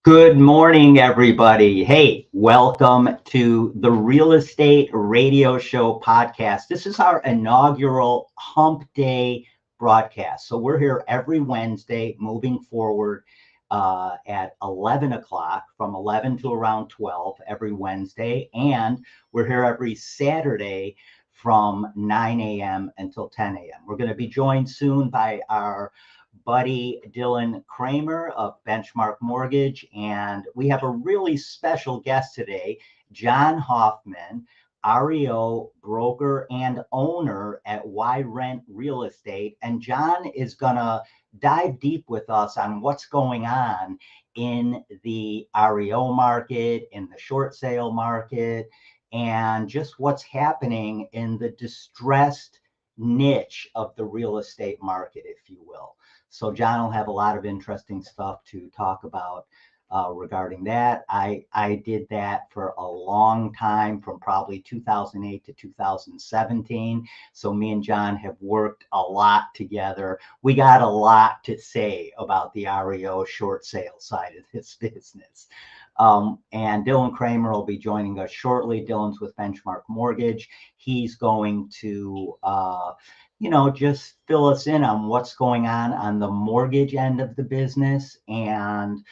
Good morning, everybody. Hey, welcome to the Real Estate Radio Show podcast. This is our inaugural Hump Day broadcast. So we're here every Wednesday moving forward at 11 o'clock, from 11 to around 12 every Wednesday. And we're here every Saturday from 9 a.m. until 10 a.m. We're going to be joined soon by our buddy Dylan Kramer of Benchmark Mortgage, and we have a really special guest today, John Hoffman, REO broker and owner at Y Rent Real Estate. And John is gonna dive deep with us on what's going on in the REO market, in the short sale market, and just what's happening in the distressed niche of the real estate market, if you will. So John will have a lot of interesting stuff to talk about regarding that. I did that for a long time, from probably 2008 to 2017. So me and John have worked a lot together. We got a lot to say about the REO short sale side of this business. And Dylan Kramer will be joining us shortly. Dylan's with Benchmark Mortgage. He's going to just fill us in on what's going on the mortgage end of the business. And,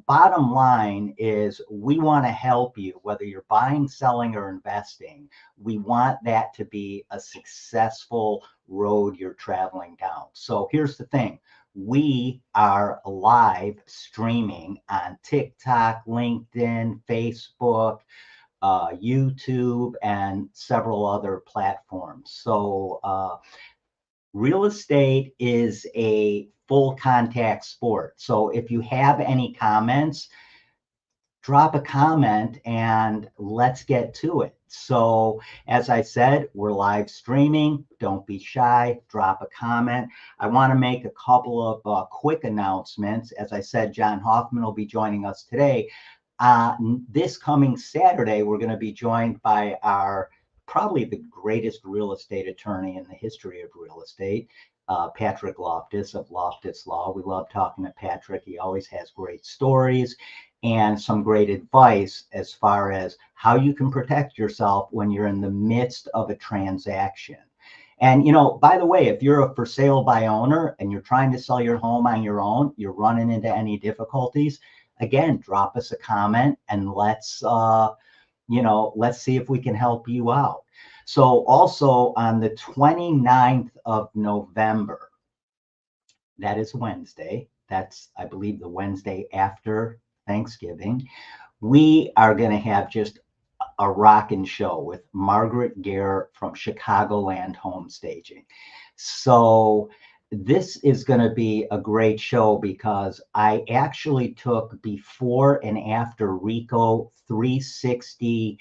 bottom line is we want to help you, whether you're buying, selling, or investing. We want that to be a successful road you're traveling down. So here's the thing. We are live streaming on TikTok, LinkedIn, Facebook, YouTube, and several other platforms. So real estate is a full contact sport. So if you have any comments, drop a comment and let's get to it. So as I said, we're live streaming. Don't be shy. Drop a comment. I want to make a couple of quick announcements. As I said, John Hoffman will be joining us today. This coming Saturday, we're going to be joined by probably the greatest real estate attorney in the history of real estate, Patrick Loftus of Loftus Law. We love talking to Patrick. He always has great stories and some great advice as far as how you can protect yourself when you're in the midst of a transaction. And, by the way, if you're a for sale by owner and you're trying to sell your home on your own, you're running into any difficulties, again, drop us a comment and let's see if we can help you out. So also on the 29th of November, that is Wednesday. That's, I believe, the Wednesday after Thanksgiving. We are going to have just a rockin' show with Margaret Gare from Chicagoland Home Staging. So this is going to be a great show because I actually took before and after RICO 360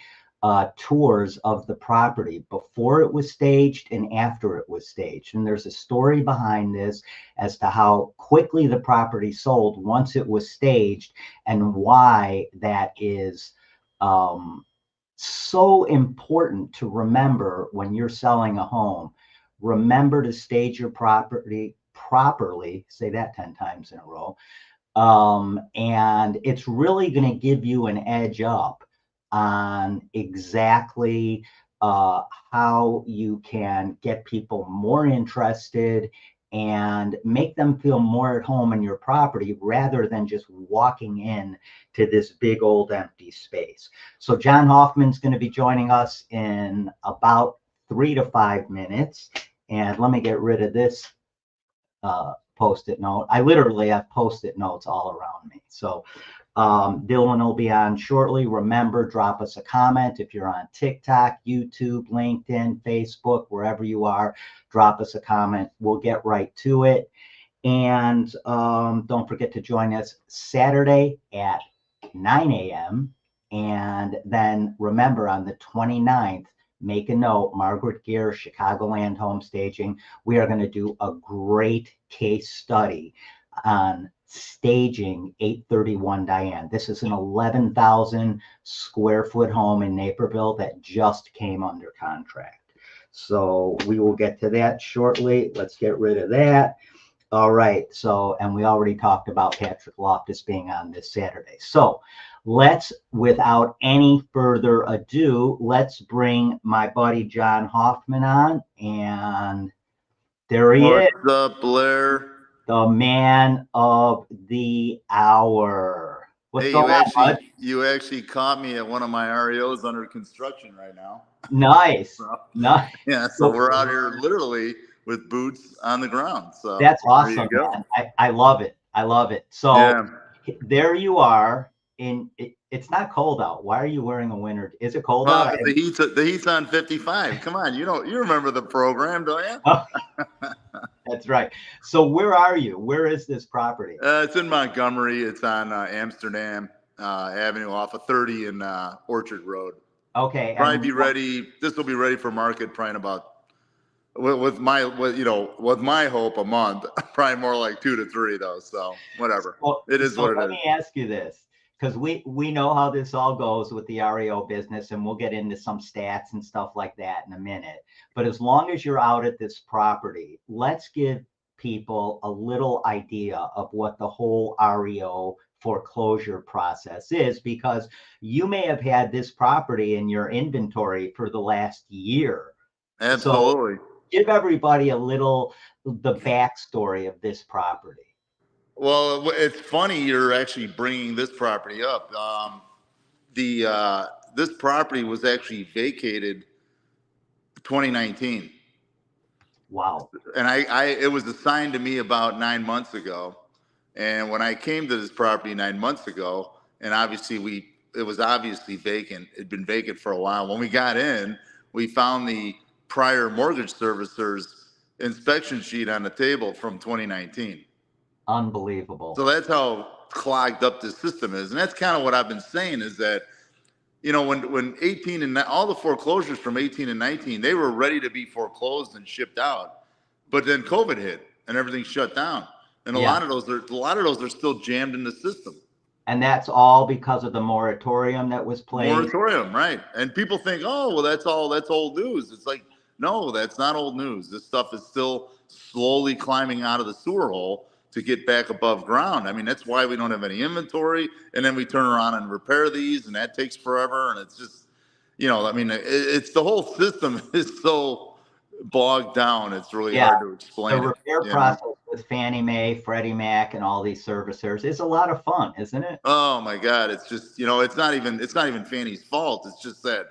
tours of the property, before it was staged and after it was staged. And there's a story behind this as to how quickly the property sold once it was staged and why that is so important to remember when you're selling a home. Remember to stage your property properly. Say that 10 times in a row. And it's really going to give you an edge up on exactly how you can get people more interested and make them feel more at home in your property rather than just walking in to this big old empty space. So John Hoffman's going to be joining us in about 3 to 5 minutes. And let me get rid of this Post-it note. I literally have Post-it notes all around me. So Dylan will be on shortly. Remember, drop us a comment. If you're on TikTok, YouTube, LinkedIn, Facebook, wherever you are, drop us a comment. We'll get right to it. And don't forget to join us Saturday at 9 a.m. And then remember, on the 29th, make a note, Margaret Gare, Chicagoland Home Staging. We are going to do a great case study on staging 831 Diane. This is an 11,000 square foot home in Naperville that just came under contract. So we will get to that shortly. Let's get rid of that. All right. So, and we already talked about Patrick Loftus being on this Saturday. So let's, without any further ado, let's bring my buddy John Hoffman on. And there he is, What's up, Blair? the man of the hour. What's Hey, going on, bud? you actually caught me at one of my REOs under construction right now. Nice. So, Nice. yeah, so So we're out here literally with boots on the ground. So that's there you awesome, go. man. I love it. I love it. So Yeah. there you are. It's not cold out. Why are you wearing a winter? Is it cold Well, out? because the heat's on 55. Come on, you remember the program, don't you? Oh, that's right. So where are you? Where is this property? It's in Montgomery. It's on Amsterdam Avenue off of 30 and Orchard Road. Okay, Probably and be ready. This will be ready for market probably in about with my hope a month, probably more like 2 to 3 though. So whatever, it is so what it let is. me ask you this, because we know how this all goes with the REO business, and we'll get into some stats and stuff like that in a minute. But as long as you're out at this property, let's give people a little idea of what the whole REO foreclosure process is, because you may have had this property in your inventory for the last year. So Absolutely. give everybody a little the backstory of this property. Well, it's funny you're actually bringing this property up. The This property was actually vacated 2019, Wow. and I it was assigned to me about 9 months ago. And when I came to this property 9 months ago, and obviously it was obviously vacant. It'd been vacant for a while. When we got in, we found the prior mortgage servicer's inspection sheet on the table from 2019. Unbelievable. So that's how clogged up the system is. And that's kind of what I've been saying is that, when 18 and all the foreclosures from 18 and 19, they were ready to be foreclosed and shipped out. But then COVID hit and everything shut down. And a Yeah. lot of those are still jammed in the system. And that's all because of the moratorium that was placed. Moratorium, right? And people think, oh, well, that's old news. It's like, no, that's not old news. This stuff is still slowly climbing out of the sewer hole to get back above ground. I mean, that's why we don't have any inventory. And then we turn around and repair these, and that takes forever. And it's just, I mean, it's the whole system is so bogged down. It's really Yeah. hard to The explain it. repair process with Fannie Mae, Freddie Mac, and all these servicers is a lot of fun, isn't it? Oh my God. It's just, it's not even Fannie's fault. It's just that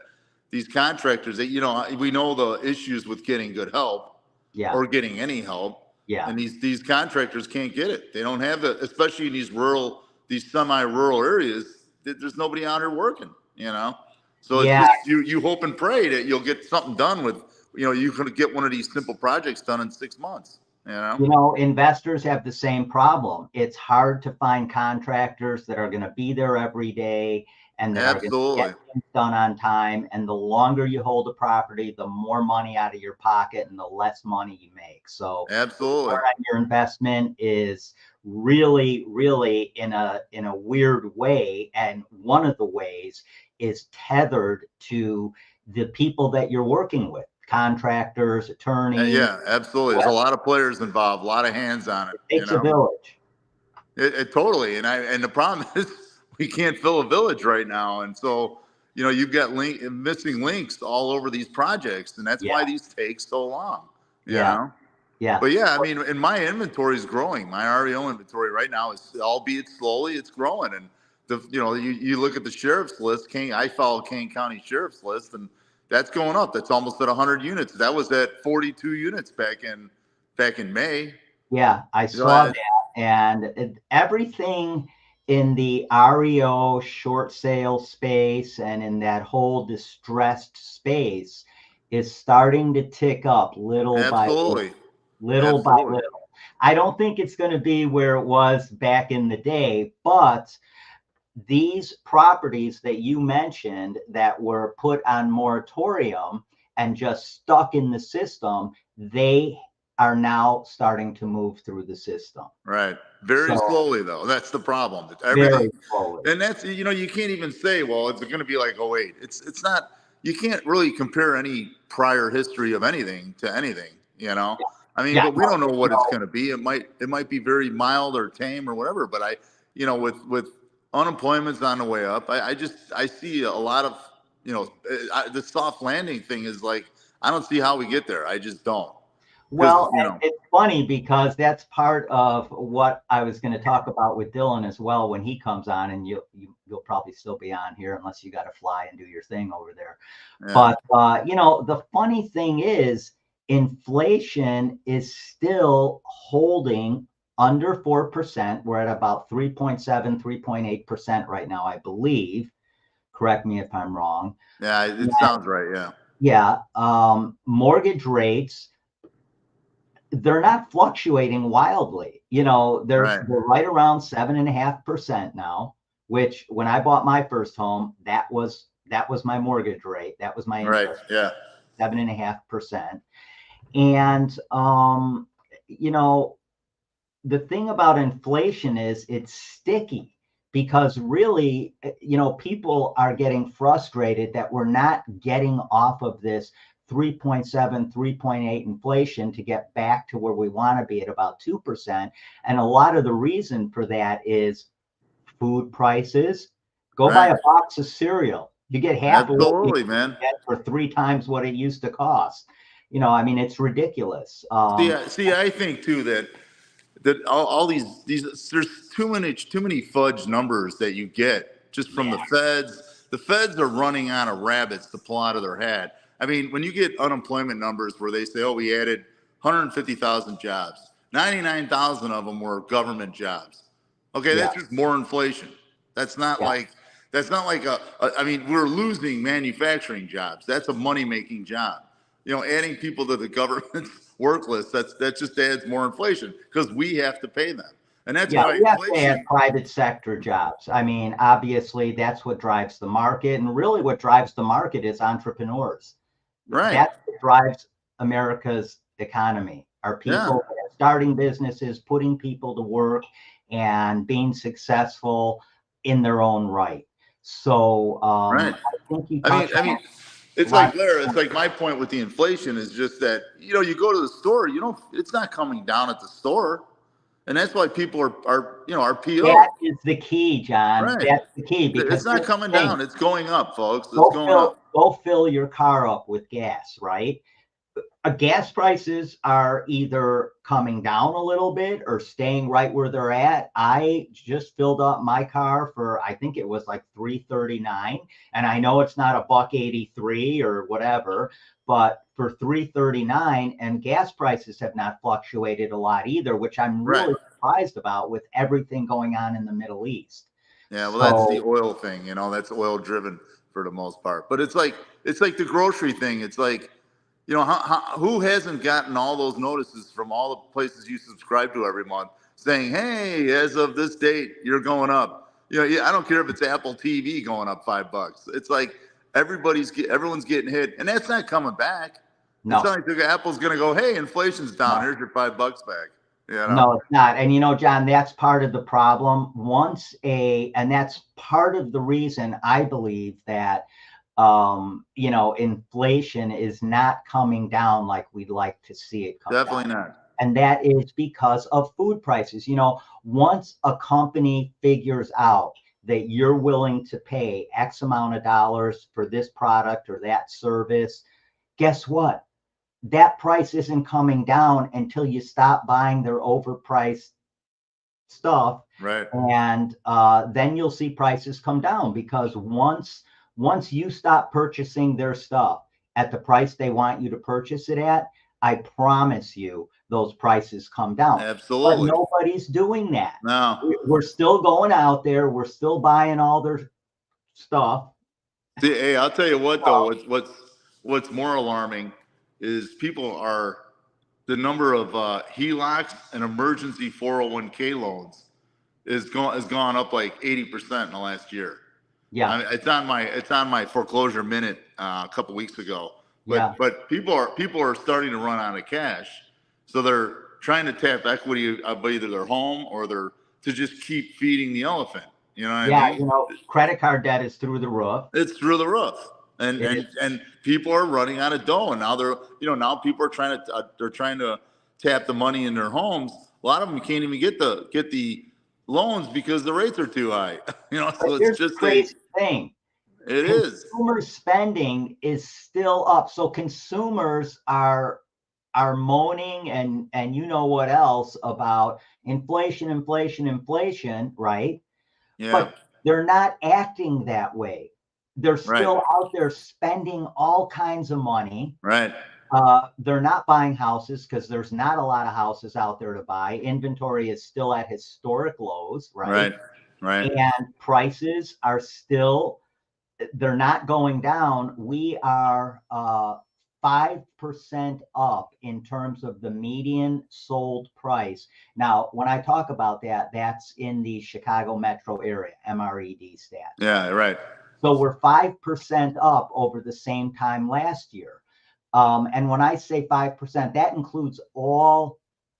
these contractors that, we know the issues with getting good help Yeah. or getting any help. Yeah. And these contractors can't get it. They don't have it, especially in these semi-rural areas. There's nobody out here working, So it's Yeah. just, you hope and pray that you'll get something done with, you can get one of these simple projects done in 6 months, Investors have the same problem. It's hard to find contractors that are going to be there every day and that are going to Absolutely. get things done on time. And the longer you hold a property, the more money out of your pocket and the less money you make. So Absolutely. your investment is really, really in a weird way. And one of the ways is tethered to the people that you're working with. Contractors, attorneys. Yeah, absolutely. There's a lot of players involved, a lot of hands on it. It takes a village. It totally. And the problem is we can't fill a village right now, and so you've got missing links all over these projects, and that's why these take so long. Yeah. But yeah, I mean, and my inventory is growing. My REO inventory right now is, albeit slowly, it's growing. And you look at the sheriff's list. I follow Kane County Sheriff's list, and that's going up. That's almost at 100 units. That was at 42 units back in May. Yeah, I saw that. And everything in the REO short sale space and in that whole distressed space is starting to tick up little by little. I don't think it's going to be where it was back in the day, but these properties that you mentioned that were put on moratorium and just stuck in the system, they are now starting to move through the system. Right. Very slowly, though. That's the problem. Very slowly. And that's, you can't even say, well, it's going to be like 08. It's not, you can't really compare any prior history of anything to anything, I mean, Yeah, but we don't know what it's going to be. It might be very mild or tame or whatever. But with unemployment's on the way up, I see a lot of, the soft landing thing is like, I don't see how we get there. I just don't. well, and it's funny because that's part of what I was going to talk about with Dylan as well when he comes on, and you'll probably still be on here unless you got to fly and do your thing over there. Yeah. But the funny thing is, inflation is still holding under 4%. We're at about 3.7, 3.8% right now, I believe. Correct me if I'm wrong. Yeah, it sounds right. Yeah. Yeah. Mortgage rates, they're not fluctuating wildly. They're right around 7.5% now, which when I bought my first home, that was my mortgage rate. That was my interest. Right. Yeah. 7.5%. And the thing about inflation is it's sticky, because really, people are getting frustrated that we're not getting off of this 3.7, 3.8 inflation to get back to where we want to be at about 2%. And a lot of the reason for that is food prices. Go buy a box of cereal. You get half of what you get for 3 times what it used to cost. I mean, it's ridiculous. See, I think too that all these there's too many fudge numbers that you get just from the feds. The feds are running out of rabbits to pull out of their hat. I mean, when you get unemployment numbers where they say, oh, we added 150,000 jobs, 99,000 of them were government jobs. Okay, that's just more inflation. That's not like I mean, we're losing manufacturing jobs. That's a money making job. Adding people to the government's work list, that just adds more inflation because we have to pay them. And that's why we have to add private sector jobs. I mean, obviously, that's what drives the market. And really what drives the market is entrepreneurs. Right. That's what drives America's economy. Are people starting businesses, putting people to work, and being successful in their own right. So I think you I mean, it's like Larry, it's like my point with the inflation is just that, you go to the store, it's not coming down at the store. And that's why people are PO. That is the key, John. Right. That's the key, because it's not coming down. It's going up, folks. It's going up. Go fill your car up with gas, right? Gas prices are either coming down a little bit or staying right where they're at. I just filled up my car for, I think it was like $3.39, and I know it's not $1.83 or whatever, but for $3.39, and gas prices have not fluctuated a lot either, which I'm really surprised about with everything going on in the Middle East. Yeah, well, that's the oil thing, that's oil driven for the most part. But it's like the grocery thing. It's like, who hasn't gotten all those notices from all the places you subscribe to every month saying, hey, as of this date, you're going up. I don't care if it's Apple TV going up $5. It's like everyone's getting hit, and that's not coming back. No. It's not like Apple's going to go, hey, inflation's down. Here's your $5 back. No, it's not. And John, that's part of the problem. And that's part of the reason I believe that inflation is not coming down like we'd like to see it come Definitely down. Not. And that is because of food prices. Once a company figures out that you're willing to pay X amount of dollars for this product or that service, guess what? That price isn't coming down until you stop buying their overpriced stuff. Right. And then you'll see prices come down, because once you stop purchasing their stuff at the price they want you to purchase it at, I promise you those prices come down. Absolutely. But nobody's doing that. No. We're still going out there. We're still buying all their stuff. See, hey, I'll tell you what, though, what's more alarming is the number of HELOCs and emergency 401k loans has gone up like 80% in the last year. Yeah, I mean, it's on my foreclosure minute a couple weeks ago. But people are starting to run out of cash, so they're trying to tap equity of either their home or to just keep feeding the elephant. You know what I mean? Credit card debt is through the roof. It's through the roof, and people are running out of dough, and now now people are trying to tap the money in their homes. A lot of them can't even get the loans because the rates are too high. But So it's here's the just crazy thing. it is. Consumer spending is still up. So consumers are moaning and you know what else about inflation, right? Yeah. But they're not acting that way. They're still out there spending all kinds of money. Right. They're not buying houses because there's not a lot of houses out there to buy. Inventory is still at historic lows, right? Right. And prices are still, they're not going down. We are 5% up in terms of the median sold price. Now, when I talk about that, that's in the Chicago metro area, MRED stats. Yeah, right. So we're 5% up over the same time last year. And when I say 5%, that includes all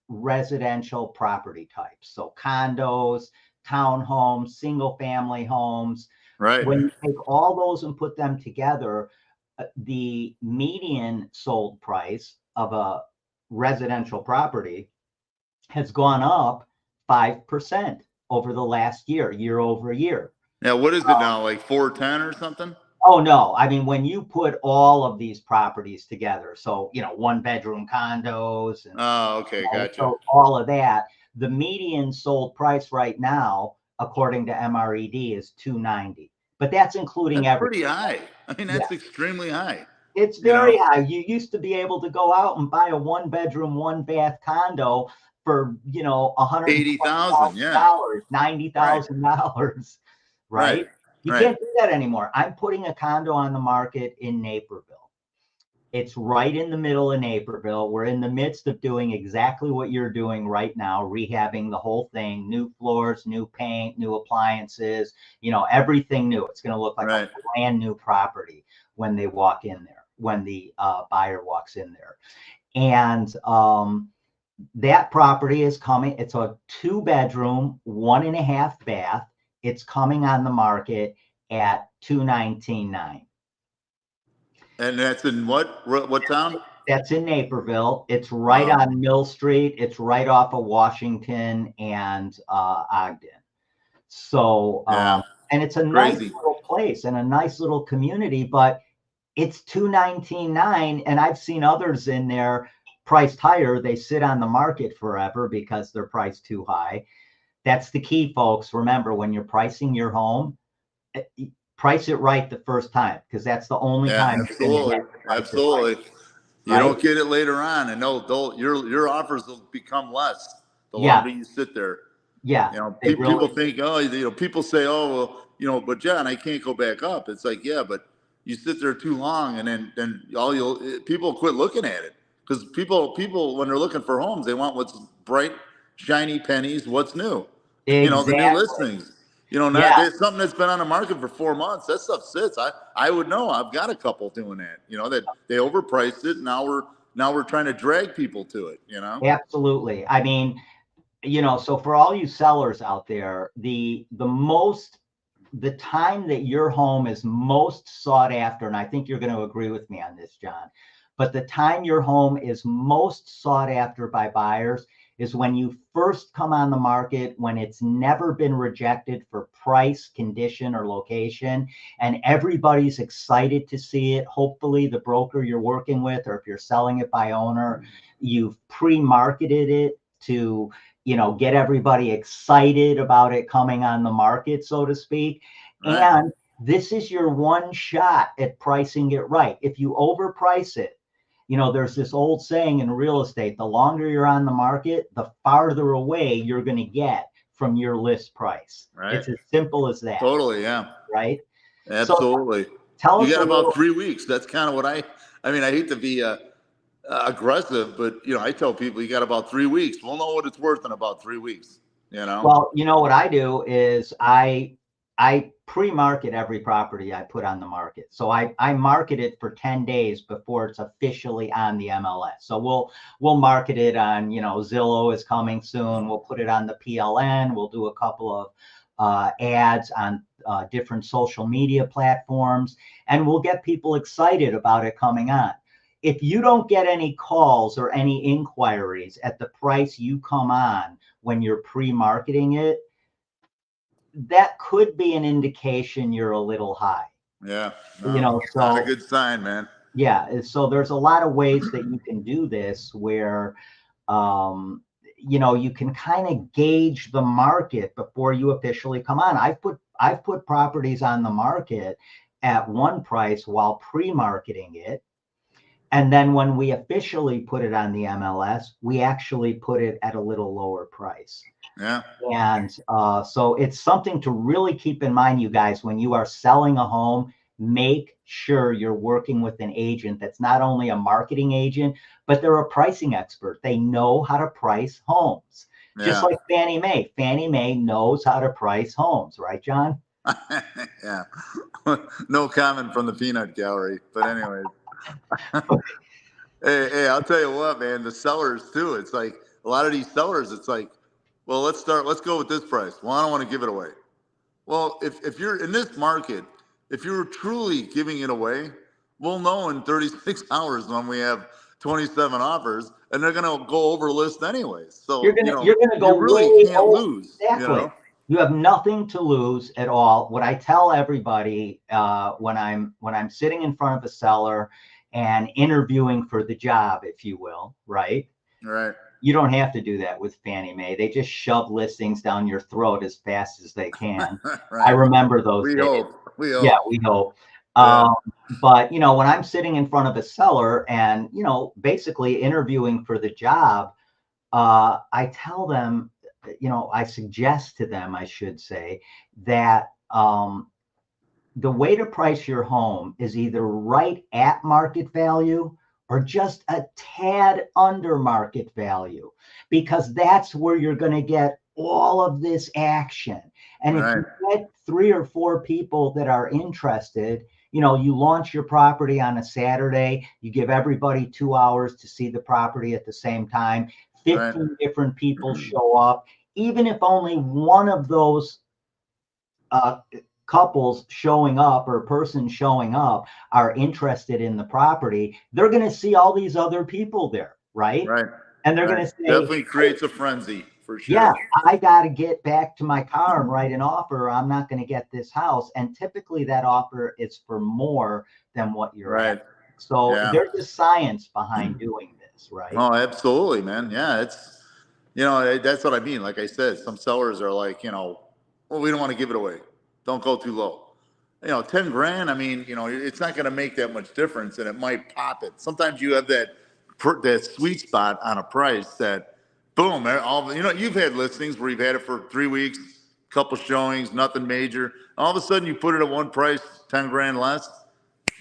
residential property types. So condos, townhomes, single family homes. Right. When you take all those and put them together, the median sold price of a residential property has gone up 5% over the last year over year. Yeah, what is it now? Like 410 or something? Oh, no. I mean, when you put all of these properties together, so, 1-bedroom condos and Okay, gotcha. so all of that, the median sold price right now, according to MRED, is $290. But that's including That's everything. pretty high. I mean, that's extremely high. It's very high. You used to be able to go out and buy a 1-bedroom, 1-bath condo for, $80,000, $90,000, right? You can't do that anymore. I'm putting a condo on the market in Naperville. It's right in the middle of Naperville. We're in the midst of doing exactly what you're doing right now, rehabbing the whole thing, new floors, new paint, new appliances, everything new. It's going to look like a brand new property when they walk in there, when the buyer walks in there. And that property is coming. It's a 2-bedroom, 1.5 bath. It's coming on the market at $219,900. And that's in what town? That's in Naperville. It's right on Mill Street. It's right off of Washington and Ogden. So, and it's a nice little place and a nice little community, but it's $219,900, and I've seen others in there priced higher. They sit on the market forever because they're priced too high. That's the key, folks. Remember, when you're pricing your home, price it right the first time, because that's the only time. Absolutely. You don't get it later on, and your offers will become less the longer you sit there. Yeah. People think, people say, oh, well, but John, I can't go back up. It's like, yeah, but you sit there too long, and then people quit looking at it, because people when they're looking for homes, they want what's bright, shiny pennies, what's new, Exactly. the new listings. There's something that's been on the market for 4 months. That stuff sits. I would know. I've got a couple doing that. That they overpriced it. Now we're trying to drag people to it. Absolutely. I mean, so for all you sellers out there, the time that your home is most sought after, and I think you're going to agree with me on this, John, but the time your home is most sought after by buyers is when you first come on the market, when it's never been rejected for price, condition, or location, and everybody's excited to see it. Hopefully the broker you're working with, or if you're selling it by owner, you've pre-marketed it to get everybody excited about it coming on the market, so to speak. And this is your one shot at pricing it right. If you overprice it, there's this old saying in real estate: the longer you're on the market, the farther away you're going to get from your list price. It's as simple as that. Totally, yeah. Right? Absolutely. So tell us you got about 3 weeks. That's kind of what I hate to be aggressive, but I tell people you got about 3 weeks. We'll know what it's worth in about 3 weeks. Well, what I do is I pre-market every property I put on the market. So I market it for 10 days before it's officially on the MLS. So we'll market it on, Zillow is coming soon. We'll put it on the PLN. We'll do a couple of ads on different social media platforms, and we'll get people excited about it coming on. if you don't get any calls or any inquiries at the price you come on when you're pre-marketing it, that could be an indication you're a little high. Yeah, You no, know, not a so good sign, man. yeah, so there's a lot of ways that you can do this where um, you know, you can kind of gauge the market before you officially come on. I've put properties on the market at one price while pre-marketing it. And then when we officially put it on the MLS, we actually put it at a little lower price. Yeah. And so it's something to really keep in mind, you guys, when you are selling a home. Make sure you're working with an agent that's not only a marketing agent, but they're a pricing expert. They know how to price homes. Just Yeah. like Fannie Mae. Fannie Mae knows how to price homes, right, John? Yeah. No comment from the peanut gallery. But anyways. Hey, I'll tell you what, man, the sellers too. It's like a lot of these sellers, it's like, well, let's go with this price. Well, I don't want to give it away. Well, if you're in this market, if you're truly giving it away, we'll know in 36 hours when we have 27 offers, and they're gonna go over list anyways. So You're gonna you go really way can't over. lose. Exactly. You have nothing to lose at all. What I tell everybody when I'm sitting in front of a seller and interviewing for the job, if you will, right? Right. You don't have to do that with Fannie Mae. They just shove listings down your throat as fast as they can. Right. I remember those days. We hope. Yeah, we hope. Yeah. But you know, when I'm sitting in front of a seller and you know, basically interviewing for the job, I tell them, you know, I suggest to them, I should say, that the way to price your home is either right at market value or just a tad under market value, because that's where you're going to get all of this action. And if you get 3 or 4 people that are interested, you know, you launch your property on a Saturday, you give everybody 2 hours to see the property at the same time, 15 different people show up. Even if only one of those couples showing up or person showing up are interested in the property, they're going to see all these other people there, right? Right. And they're going to say, definitely creates a frenzy for sure. Yeah, I got to get back to my car and write an offer. I'm not going to get this house. And typically that offer is for more than what you're at. So there's a science behind doing this, right? Oh, absolutely, man. Yeah, it's, you know, that's what I mean. Like I said, some sellers are like, you know, well, we don't want to give it away. Don't go too low. You know, 10 grand. I mean, you know, it's not going to make that much difference, and it might pop it. Sometimes you have that sweet spot on a price that, boom, all you know, you've had listings where you've had it for 3 weeks, couple showings, nothing major. All of a sudden, you put it at one price, 10 grand less.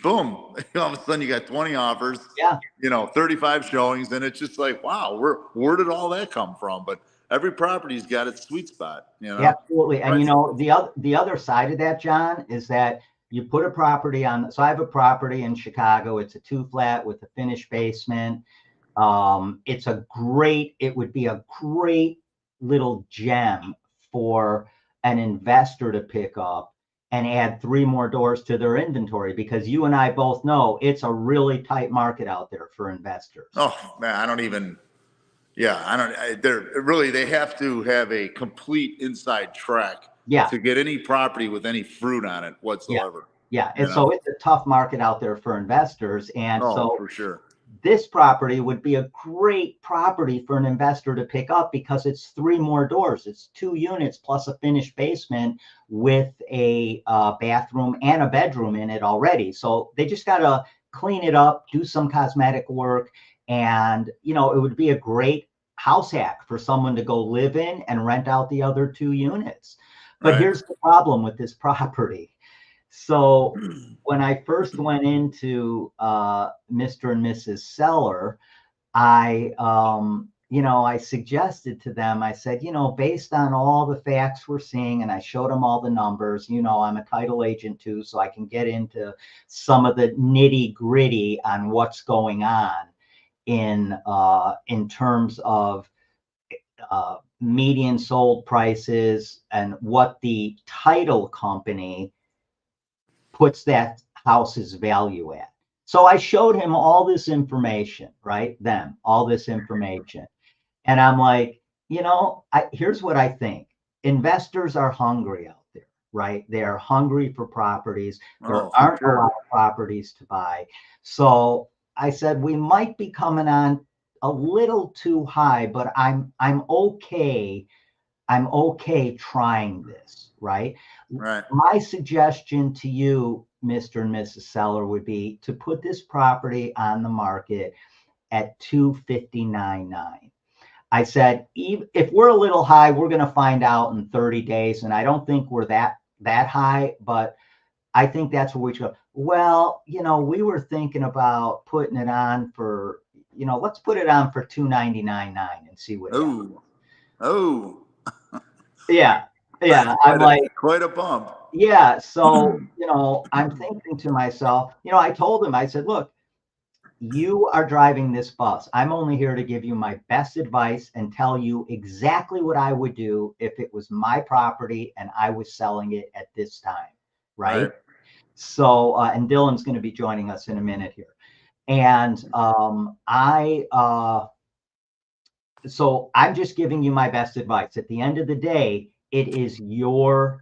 Boom! All of a sudden, you got 20 offers. Yeah. You know, 35 showings, and it's just like, wow, where did all that come from? But every property's got its sweet spot. You know, absolutely. And you know, the other side of that, John, is that you put a property on. So I have a property in Chicago. It's a 2-flat with a finished basement. It would be a great little gem for an investor to pick up and add 3 more doors to their inventory, because you and I both know it's a really tight market out there for investors. Oh man, they have to have a complete inside track to get any property with any fruit on it whatsoever. Yeah. And so it's a tough market out there for investors. And so for sure, this property would be a great property for an investor to pick up because it's 3 more doors. It's 2 units plus a finished basement with a bathroom and a bedroom in it already. So they just got to clean it up, do some cosmetic work. And, you know, it would be a great house hack for someone to go live in and rent out the other 2 units. But here's the problem with this property. So when I first went into Mr. and Mrs. Seller, I suggested to them, I said, you know, based on all the facts we're seeing, and I showed them all the numbers, you know, I'm a title agent too, so I can get into some of the nitty gritty on what's going on in terms of median sold prices and what the title company puts that house's value at. So I showed him all this information, right? All this information. And I'm like, here's what I think. Investors are hungry out there, right? They are hungry for properties. There Oh, for aren't a sure. lot of properties to buy. So I said, we might be coming on a little too high, but I'm okay. I'm okay trying this, right? Right. My suggestion to you, Mr. and Mrs. Seller, would be to put this property on the market at 259.9. I said, if we're a little high, we're going to find out in 30 days. And I don't think we're that high, but I think that's where we should go. Well, we were thinking about putting it on for, let's put it on for 299.9 and see what happens. Oh. Yeah. That's I'm like, quite a bump. yeah. So, I'm thinking to myself, I told him, I said, look, you are driving this bus. I'm only here to give you my best advice and tell you exactly what I would do if it was my property and I was selling it at this time. Right. So, and Dylan's going to be joining us in a minute here. And so I'm just giving you my best advice. At the end of the day, it's your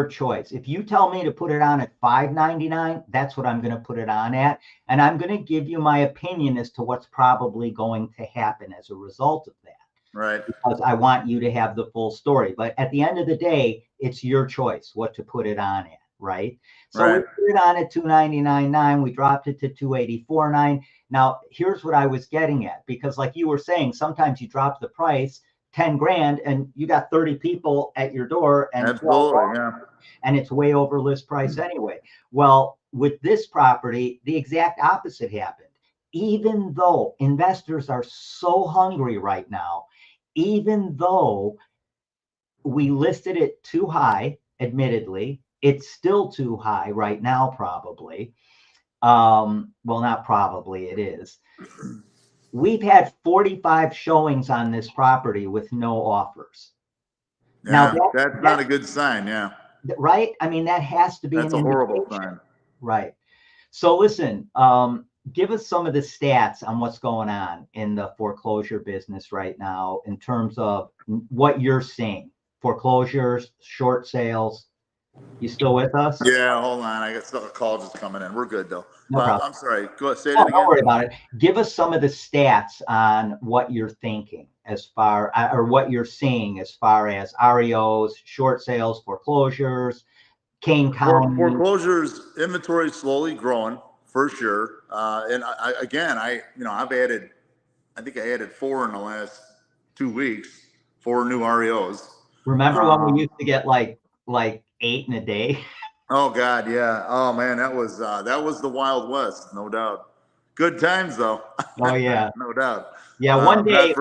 choice. If you tell me to put it on at $599, that's what I'm going to put it on at. And I'm going to give you my opinion as to what's probably going to happen as a result of that. Right. Because I want you to have the full story. But at the end of the day, it's your choice what to put it on at, right? So we put it on at 299.9. We dropped it to 284.9. Now, here's what I was getting at, because like you were saying, sometimes you drop the price 10 grand and you got 30 people at your door and absolutely, yeah. And it's way over list price anyway. Well, with this property, the exact opposite happened. Even though investors are so hungry right now, even though we listed it too high, admittedly, it's still too high right now, probably. Well, not probably, it is. We've had 45 showings on this property with no offers. Yeah, now that's not a good sign. Yeah. Right. I mean, that has to be that's a horrible sign. Right. So listen, give us some of the stats on what's going on in the foreclosure business right now in terms of what you're seeing. Foreclosures, short sales. You still with us? Yeah, hold on. I got a call just coming in. We're good though. No problem. I'm sorry. Go ahead, say it again. Don't worry about it. Give us some of the stats on what you're thinking as far, or what you're seeing as far as REOs, short sales, foreclosures, Kane County. Foreclosures inventory slowly growing for sure. And I've added, I think I added 4 in the last 2 weeks, 4 new REOs. Remember when we used to get like 8 in a day? Oh God, yeah. Oh man, that was the Wild West, no doubt. Good times though. Oh yeah, no doubt. Yeah, one day, not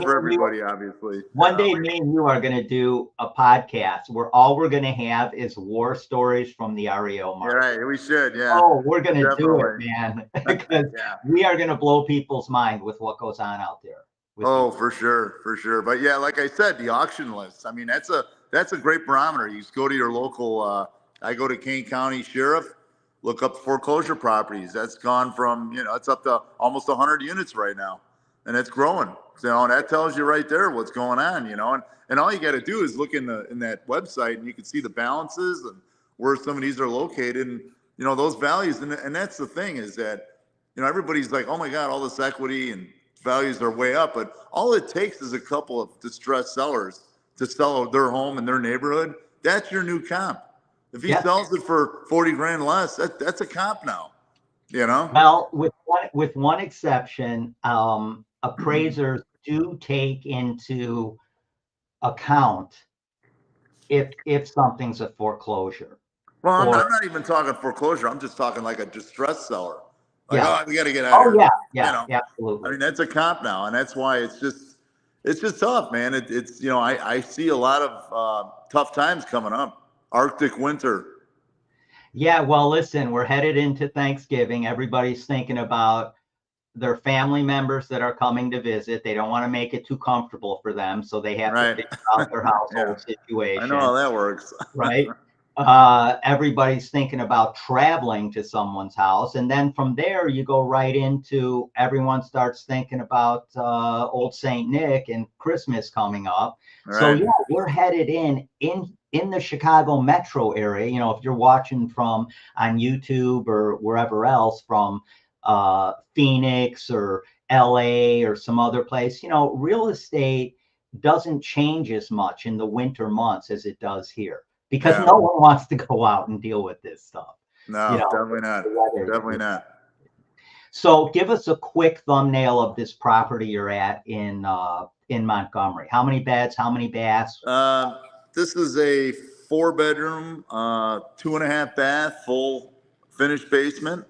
for everybody, obviously. One day, me and you are going to do a podcast where all we're going to have is war stories from the REO market. Right, we should, yeah. Oh, we're going to do it, man, because we are going to blow people's mind with what goes on out there. Oh, for sure. But yeah, like I said, the auction list. I mean, that's a great barometer. You just go to your local. I go to Kane County Sheriff, look up foreclosure properties. That's gone from it's up to almost 100 units right now. And it's growing. So and that tells you right there what's going on, and all you got to do is look in that website and you can see the balances and where some of these are located and those values. And that's the thing is that, everybody's like, oh my God, all this equity and values are way up. But all it takes is a couple of distressed sellers to sell their home in their neighborhood. That's your new comp. If he sells it for 40 grand less, that's a comp now, Well, with one exception, appraisers do take into account if something's a foreclosure. Well, I'm not even talking foreclosure. I'm just talking like a distressed seller. Like, oh, we got to get out of here. Yeah, absolutely. I mean, that's a comp now, and that's why it's just tough, man. It's I see a lot of tough times coming up. Arctic winter. Yeah, well, listen, we're headed into Thanksgiving. Everybody's thinking about their family members that are coming to visit. They don't want to make it too comfortable for them, so they have to figure out their household situation. I know how that works. Right. everybody's thinking about traveling to someone's house. And then from there, you go right into everyone starts thinking about Old St. Nick and Christmas coming up. So Right. yeah, we're headed in the Chicago metro area. You know, if you're watching from on YouTube or wherever else from Phoenix or LA or some other place, you know, real estate doesn't change as much in the winter months as it does here, because Yeah. no one wants to go out and deal with this stuff. No, You know, definitely not. the weather. Definitely not. So give us a quick thumbnail of this property you're at in Montgomery. How many beds? How many baths? This is a 4-bedroom, 2.5 bath, full finished basement.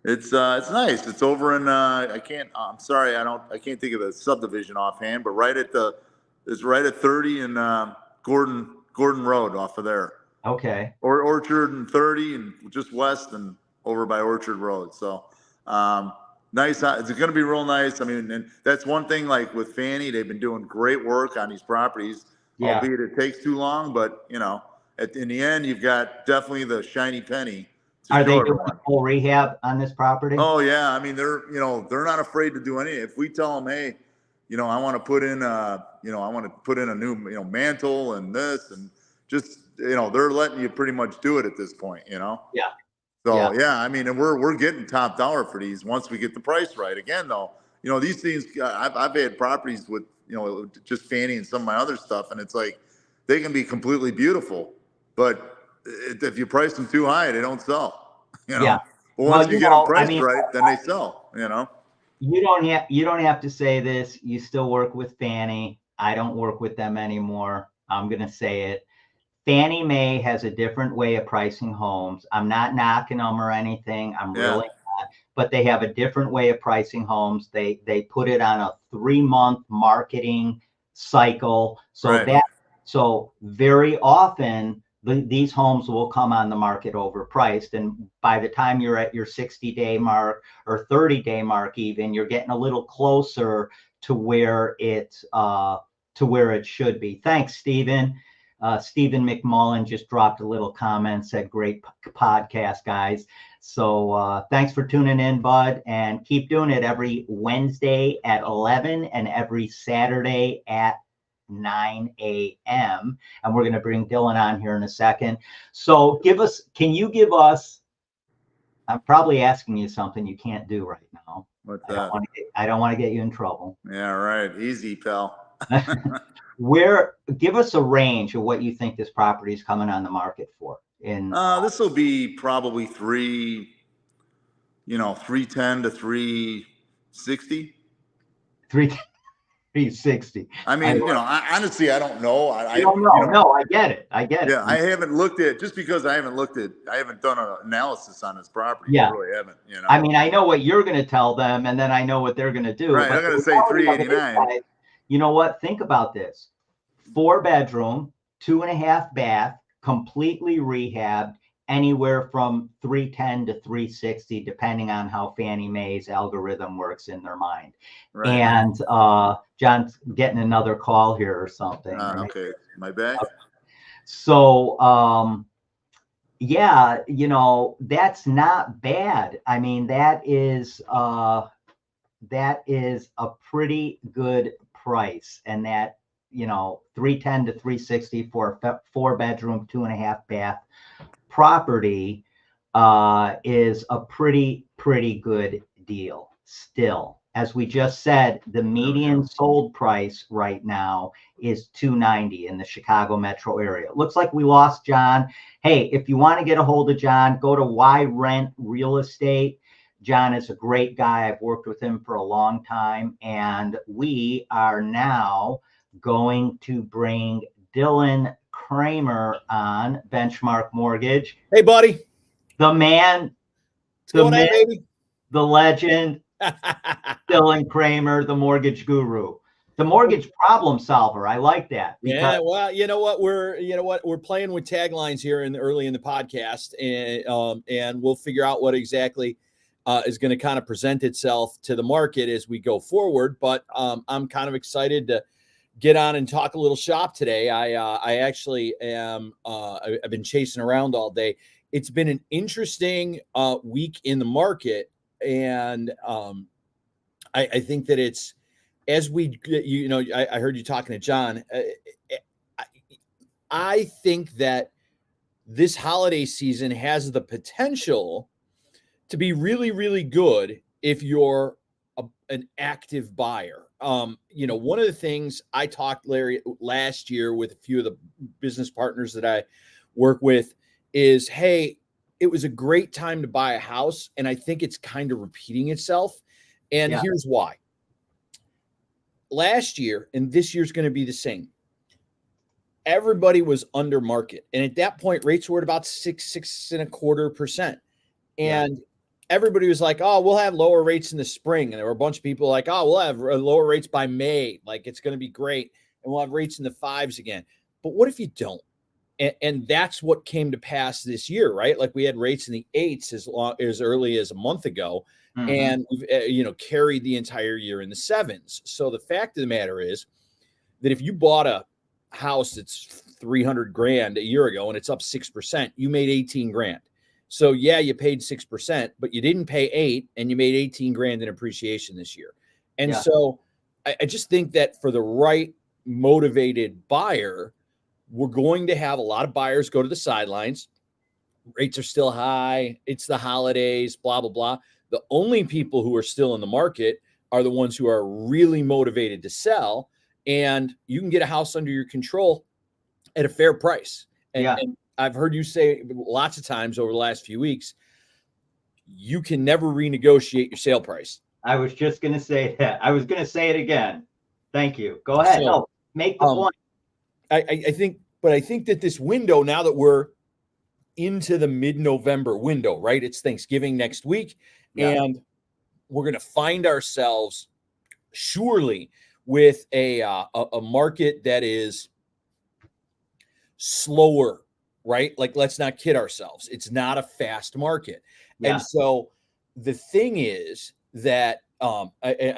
It's nice. It's over in I'm sorry, I can't think of the subdivision offhand, but it's right at 30 and Gordon Road off of there. Okay. Or Orchard and 30 and just west and over by Orchard Road. So nice. It's going to be real nice. I mean, and that's one thing, like with Fannie, they've been doing great work on these properties, Yeah. albeit it takes too long, but you know, in the end, you've got definitely the shiny penny to Are show they doing everyone. full rehab on this property? Oh yeah. I mean, they're not afraid to do anything. If we tell them, hey, I want to put in a new, mantle and this and just, they're letting you pretty much do it at this point, Yeah. So yeah, I mean, and we're getting top dollar for these once we get the price right. Again, though, these things, I've had properties with, just Fannie and some of my other stuff, and it's like they can be completely beautiful, but if you price them too high, they don't sell. Yeah. But once Well, you get them priced right, then they sell. You don't have to say this. You still work with Fannie. I don't work with them anymore. I'm going to say it. Fannie Mae has a different way of pricing homes. I'm not knocking them or anything. I'm really not. But they have a different way of pricing homes. They put it on a 3-month marketing cycle. So Right. so very often these homes will come on the market overpriced. And by the time you're at your 60-day mark or 30-day mark, even, you're getting a little closer to where it should be. Thanks, Stephen. Stephen McMullen just dropped a little comment, said, great podcast, guys. So thanks for tuning in, bud, and keep doing it every Wednesday at 11 and every Saturday at 9 a.m. And we're going to bring Dylan on here in a second. So can you give us, I'm probably asking you something you can't do right now. What's that? I don't want to get you in trouble. Yeah, right. Easy, pal. Give us a range of what you think this property is coming on the market for. This will be probably 310 to 360. 360. I mean, honestly, I don't know. I don't know. No, I get it. Yeah, I haven't looked at, just because I haven't done an analysis on this property. Yeah. I really haven't, I mean, I know what you're going to tell them, and then I know what they're going to do. Right, I'm going to say 389. You know what? Think about this. 4-bedroom, 2.5 bath, completely rehabbed, anywhere from 310 to 360, depending on how Fannie Mae's algorithm works in their mind. Right. And John's getting another call here or something. Right? Okay, my bad. So, yeah, that's not bad. I mean, that is a pretty good price, and that 310 to 360 for a 4-bedroom, 2.5 bath property is a pretty good deal. Still, as we just said, the median sold price right now is $290 in the Chicago metro area. It looks like we lost John. Hey, if you want to get a hold of John, go to Why Rent Real Estate. John is a great guy. I've worked with him for a long time, and we are now going to bring Dylan Kramer on, Benchmark Mortgage. Hey, buddy. The man, the legend, Dylan Kramer, the mortgage guru, the mortgage problem solver. I like that. Yeah, well, you know what? We're playing with taglines here early in the podcast, and we'll figure out what exactly is going to kind of present itself to the market as we go forward. But I'm kind of excited to get on and talk a little shop today. I actually am. I've been chasing around all day. It's been an interesting week in the market, and I think that it's as we, I heard you talking to John. I think that this holiday season has the potential to be really, really good if you're an active buyer. One of the things I talked, Larry, last year with a few of the business partners that I work with is, hey, it was a great time to buy a house. And I think it's kind of repeating itself. And here's why. Last year, and this year's going to be the same. Everybody was under market. And at that point, rates were at about 6.25%. And everybody was like, oh, we'll have lower rates in the spring. And there were a bunch of people like, oh, we'll have lower rates by May. Like, it's going to be great. And we'll have rates in the 5s again. But what if you don't? And that's what came to pass this year, right? Like, we had rates in the 8s as early as a month ago. Mm-hmm. And we've, carried the entire year in the 7s. So the fact of the matter is that if you bought a house that's $300,000 a year ago and it's up 6%, you made $18,000. So you paid 6%, but you didn't pay 8, and you made $18,000 in appreciation this year. And so I just think that for the right motivated buyer, we're going to have a lot of buyers go to the sidelines. Rates are still high. It's the holidays, blah, blah, blah. The only people who are still in the market are the ones who are really motivated to sell, and you can get a house under your control at a fair price. And I've heard you say lots of times over the last few weeks, you can never renegotiate your sale price. I was just going to say that. I was going to say it again. Thank you. Go ahead. No, make the point. I think that this window, now that we're into the mid-November window, right? It's Thanksgiving next week. And we're going to find ourselves surely with a market that is slower, right? Like, let's not kid ourselves. It's not a fast market. And so the thing is that, I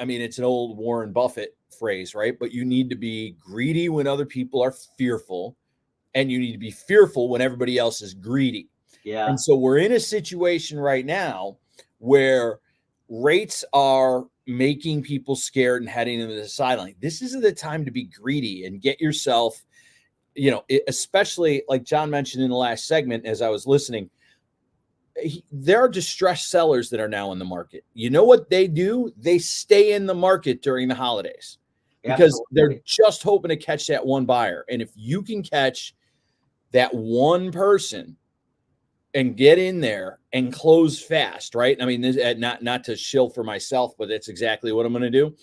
mean, it's an old Warren Buffett phrase, right? But you need to be greedy when other people are fearful, and you need to be fearful when everybody else is greedy. And so we're in a situation right now where rates are making people scared and heading into the sideline. This isn't the time to be greedy and get yourself, especially like John mentioned in the last segment, as I was listening, there are distressed sellers that are now in the market. You know what they do? They stay in the market during the holidays because they're just hoping to catch that one buyer. And if you can catch that one person and get in there and close fast, right? I mean, this, not to shill for myself, but that's exactly what I'm going to do.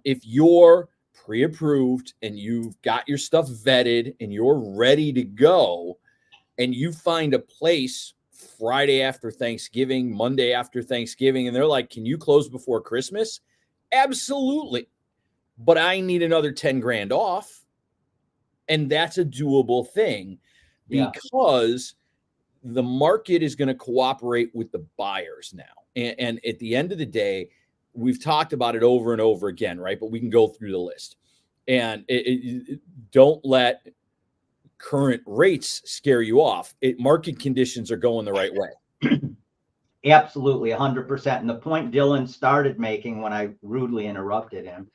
If you're pre-approved and you've got your stuff vetted and you're ready to go, and you find a place Friday after Thanksgiving, Monday after Thanksgiving, and they're like, can you close before Christmas? Absolutely. But I need another $10,000 off. And that's a doable thing because the market is going to cooperate with the buyers now. And at the end of the day, we've talked about it over and over again, right? But we can go through the list. And don't let current rates scare you off. Market conditions are going the right way. Absolutely, 100%. And the point Dylan started making when I rudely interrupted him,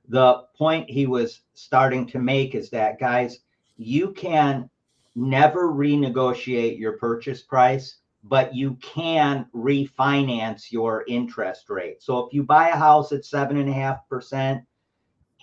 the point he was starting to make is that, guys, you can never renegotiate your purchase price, but you can refinance your interest rate. So if you buy a house at 7.5%,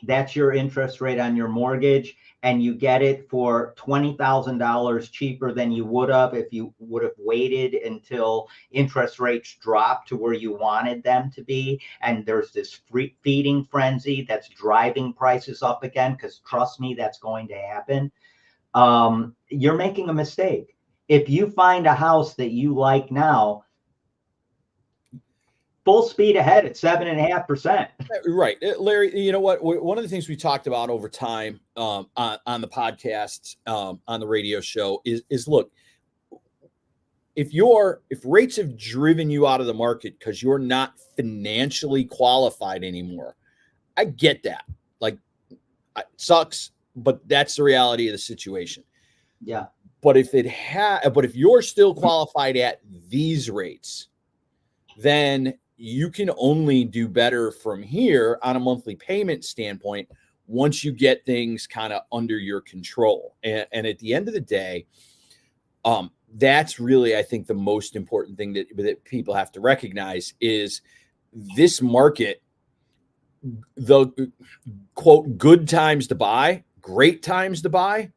that's your interest rate on your mortgage, and you get it for $20,000 cheaper than you would have if you would have waited until interest rates drop to where you wanted them to be. And there's this feeding frenzy that's driving prices up again, because trust me, that's going to happen. You're making a mistake. If you find a house that you like now, full speed ahead at 7.5%. Right. Larry, you know what? One of the things we talked about over time on the podcast, on the radio show is look, if rates have driven you out of the market because you're not financially qualified anymore, I get that. Like, It sucks, but that's the reality of the situation. Yeah. But if you're still qualified at these rates, then you can only do better from here on a monthly payment standpoint once you get things kind of under your control. And at the end of the day, that's really, I think, the most important thing that people have to recognize is this market, the quote, good times to buy, great times to buy,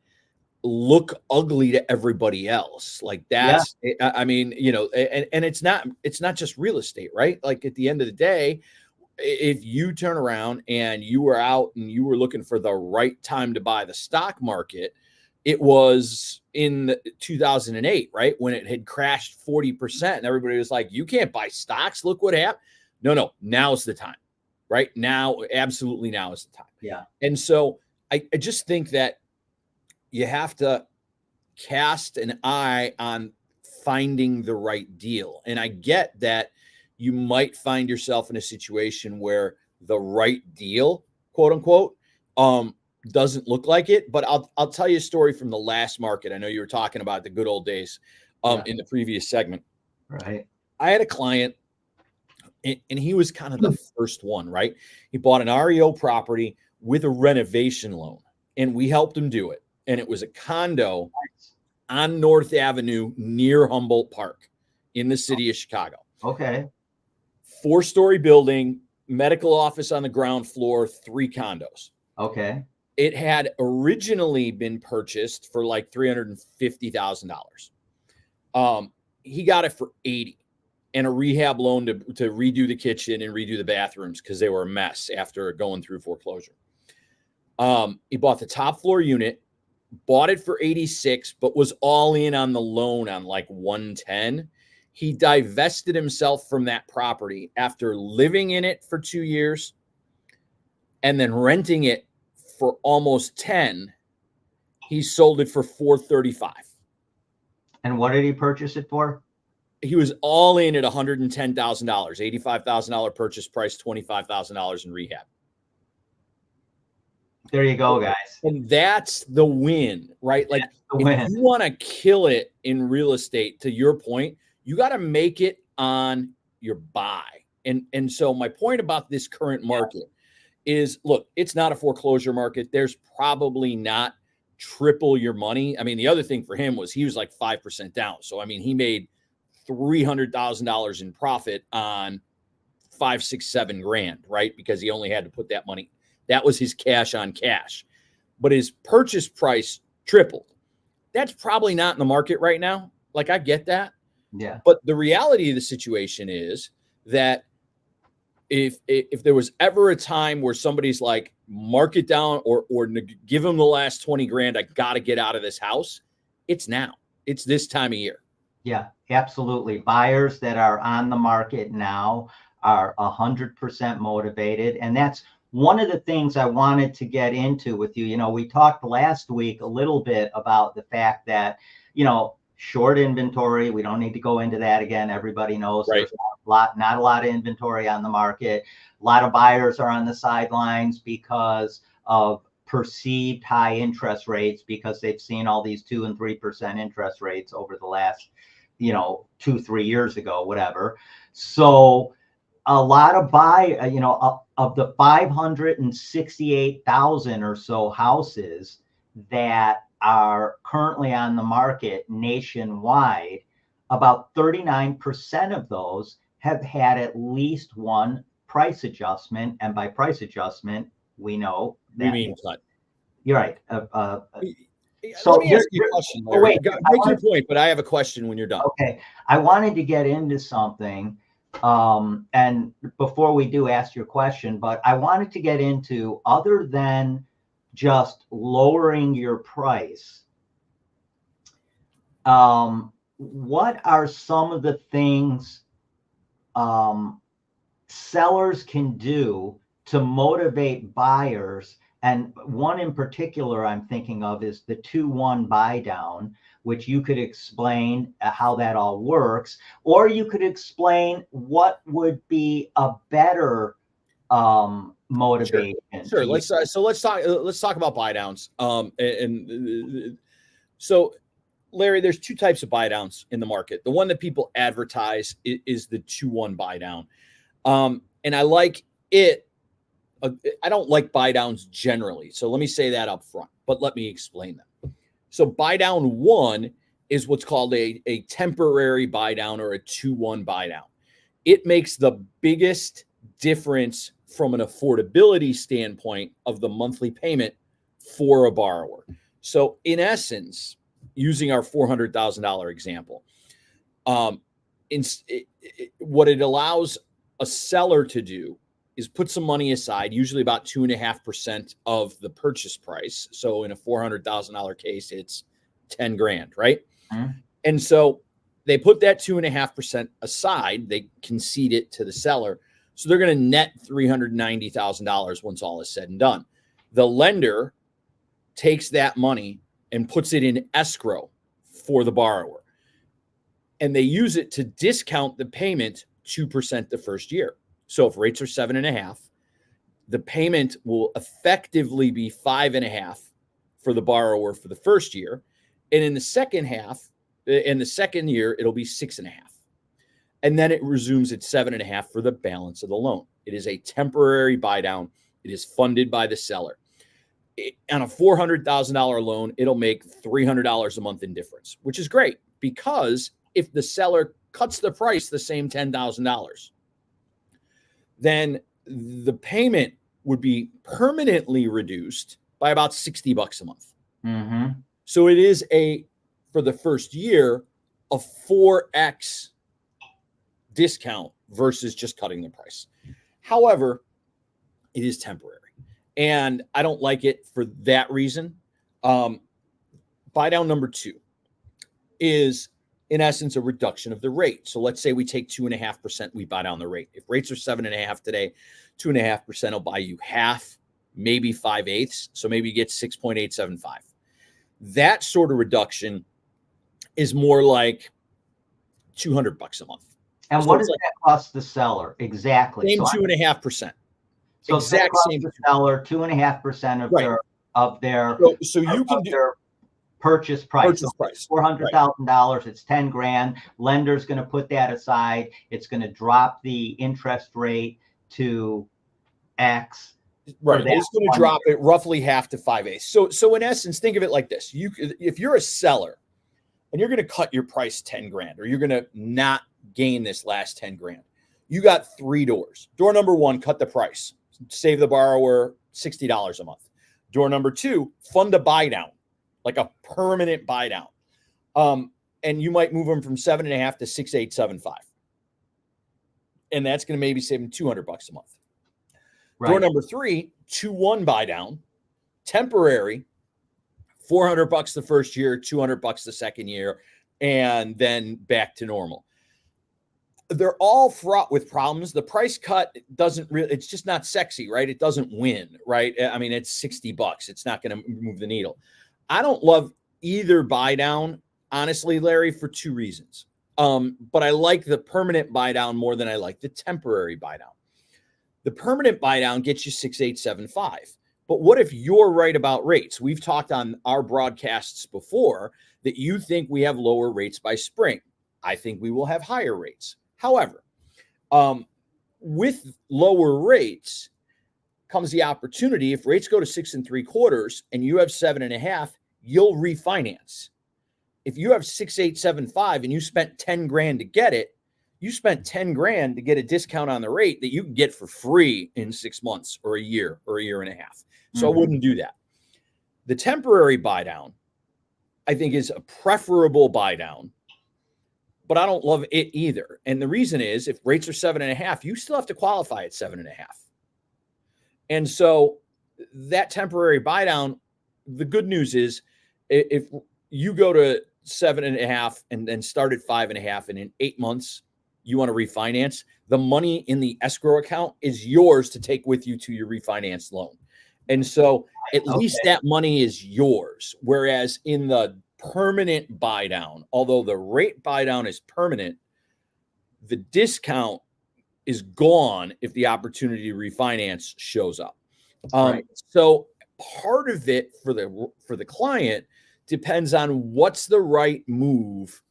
look ugly to everybody else. Like that's, I mean, and it's not just real estate, right? Like at the end of the day, if you turn around and you were out and you were looking for the right time to buy the stock market, it was in 2008, right? When it had crashed 40% and everybody was like, you can't buy stocks. Look what happened. No, now's the time, right? Now, absolutely now is the time. Yeah. And so I just think that you have to cast an eye on finding the right deal. And I get that you might find yourself in a situation where the right deal, quote unquote, doesn't look like it. But I'll tell you a story from the last market. I know you were talking about the good old days in the previous segment. Right. I had a client and he was kind of the first one, right? He bought an REO property with a renovation loan and we helped him do it. And it was a condo on North Avenue near Humboldt Park in the city of Chicago. Okay. 4-story building, medical office on the ground floor, 3 condos. Okay. It had originally been purchased for like $350,000. He got it for $80,000 and a rehab loan to redo the kitchen and redo the bathrooms because they were a mess after going through foreclosure. He bought the top floor unit, bought it for $86,000, but was all in on the loan on like $110,000. He divested himself from that property after living in it for 2 years and then renting it for almost 10. He sold it for $435,000. And what did he purchase it for? He was all in at $110,000, $85,000 purchase price, $25,000 in rehab. There you go, guys. And that's the win, right? Like if you want to kill it in real estate, to your point, you got to make it on your buy. And so my point about this current market is, look, it's not a foreclosure market. There's probably not triple your money. I mean, the other thing for him was he was like 5% down. So, I mean, he made $300,000 in profit on 5, 6, 7 grand, right? Because he only had to put that money. That was his cash on cash. But his purchase price tripled. That's probably not in the market right now. Like, I get that. Yeah. But the reality of the situation is that if there was ever a time where somebody's like, mark it down or give him the last 20 grand, I got to get out of this house, it's now. It's this time of year. Yeah, absolutely. Buyers that are on the market now are 100% motivated. And that's one of the things I wanted to get into with you. You know, we talked last week a little bit about the fact that, short inventory. We don't need to go into that again. Everybody knows There's not a lot of inventory on the market. A lot of buyers are on the sidelines because of perceived high interest rates, because they've seen all these 2 and 3% interest rates over the last, 2-3 years ago, whatever. So a lot of of the 568,000 or so houses that are currently on the market nationwide, about 39% of those have had at least one price adjustment. And by price adjustment, we know that. You mean cut. You're right. So let me ask you a question, Larry. Make your point, but I have a question when you're done. Okay. I wanted to get into something. And before we do, ask your question, but I wanted to get into, other than just lowering your price, what are some of the things sellers can do to motivate buyers? And one in particular I'm thinking of is the 2-1 buy down, which you could explain how that all works, or you could explain what would be a better motivation. Sure. Let's talk about buy downs. So Larry, there's two types of buy downs in the market. The one that people advertise is the 2-1 buy down. And I like it. I don't like buy downs generally. So let me say that up front, but let me explain them. So buy down 1 is what's called a temporary buy down or a 2-1 buy down. It makes the biggest difference from an affordability standpoint of the monthly payment for a borrower. So in essence, using our $400,000 example, what it allows a seller to do is put some money aside, usually about 2.5% of the purchase price. So in a $400,000 case, it's 10 grand, right? Mm-hmm. And so they put that 2.5% aside, they concede it to the seller. So they're going to net $390,000 once all is said and done. The lender takes that money and puts it in escrow for the borrower. And they use it to discount the payment 2% the first year. So if rates are 7.5, the payment will effectively be 5.5 for the borrower for the first year. And in the second year, it'll be 6.5. And then it resumes at 7.5 for the balance of the loan. It is a temporary buy down. It is funded by the seller. On a $400,000 loan, it'll make $300 a month in difference, which is great because if the seller cuts the price the same $10,000, then the payment would be permanently reduced by about $60 a month. Mm-hmm. So it is for the first year, a 4x discount versus just cutting the price. However, it is temporary. And I don't like it for that reason. Buy down number 2 is, in essence, a reduction of the rate. So let's say we take 2.5%, we buy down the rate. If rates are 7.5 today, 2.5% will buy you half, maybe 5/8. So maybe you get 6.875. That sort of reduction is more like $200 a month. And so what does that cost the seller exactly? Same 2.5%. So exact same the seller 2.5% of their so you can do their purchase price. $400,000. It's 10 grand. Lender's going to put that aside. It's going to drop the interest rate to X. Right. It's going to drop it roughly half to 5/8. So in essence, think of it like this. If you're a seller and you're going to cut your price 10 grand, or you're going to not gain this last 10 grand, you got 3 doors. Door number 1, cut the price. Save the borrower $60 a month. Door number 2, fund a buy down, like a permanent buy down. And you might move them from 7.5 to 6.875. And that's going to maybe save them $200 a month. Right. Door number 3, 2-1 buy down, temporary, $400 the first year, $200 the second year, and then back to normal. They're all fraught with problems. The price cut doesn't really, it's just not sexy, right? It doesn't win, right? I mean, it's $60. It's not going to move the needle. I don't love either buy down, honestly, Larry, for 2 reasons. But I like the permanent buy down more than I like the temporary buy down. The permanent buy down gets you 6.875. But what if you're right about rates? We've talked on our broadcasts before that you think we have lower rates by spring. I think we will have higher rates. However, with lower rates comes the opportunity. If rates go to 6 3/4 and you have 7.5, you'll refinance. If you have 6.875 and you spent 10 grand to get it, you spent 10 grand to get a discount on the rate that you can get for free in 6 months or a year and a half. So I wouldn't do that. The temporary buy down, I think, is a preferable buy down, but I don't love it either. And the reason is, if rates are 7.5, you still have to qualify at 7.5. And so that temporary buy down, the good news is, if you go to 7.5 and then start at 5.5, and in 8 months you want to refinance, the money in the escrow account is yours to take with you to your refinance loan. And so at least that money is yours. Whereas in the permanent buy down, although the rate buy down is permanent, the discount is gone if the opportunity to refinance shows up. Right. So part of it for the client depends on what's the right move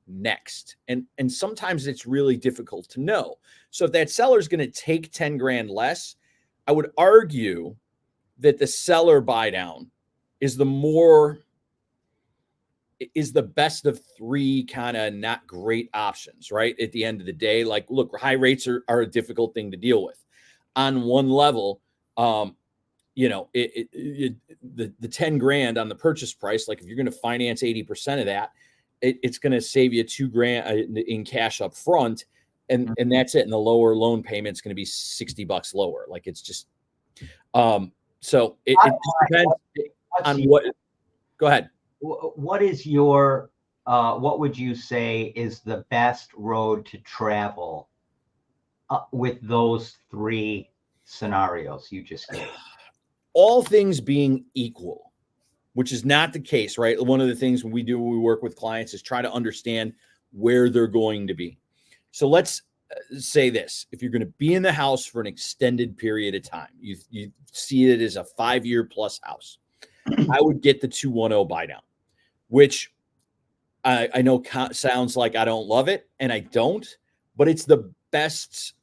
next. And sometimes it's really difficult to know. So if that seller is going to take 10 grand less, I would argue that the seller buy down is the best of three kind of not great options, right? At the end of the day, like, look, high rates are a difficult thing to deal with. On one level, the 10 grand on the purchase price, like if you're going to finance 80% of that, it's going to save you $2,000 in cash up front. And that's it. And the lower loan payment's going to be $60 lower. Like it's just, so it depends on what, go ahead. What is your, what would you say is the best road to travel with those three scenarios you just gave? All things being equal, which is not the case, right? One of the things we do when we work with clients is try to understand where they're going to be. So let's say this: if you're going to be in the house for an extended period of time, you see it as a 5-year plus house, I would get the 210 buy down, which I know sounds like I don't love it, and I don't, but it's the best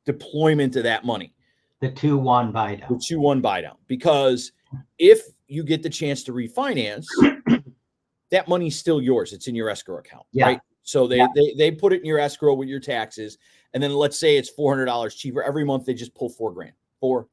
deployment of that money. The 2-1 buy down. The 2-1 buy down, because if you get the chance to refinance, that money's still yours. It's in your escrow account, right? So they put it in your escrow with your taxes, and then let's say it's $400 cheaper every month. They just pull $4,000, four,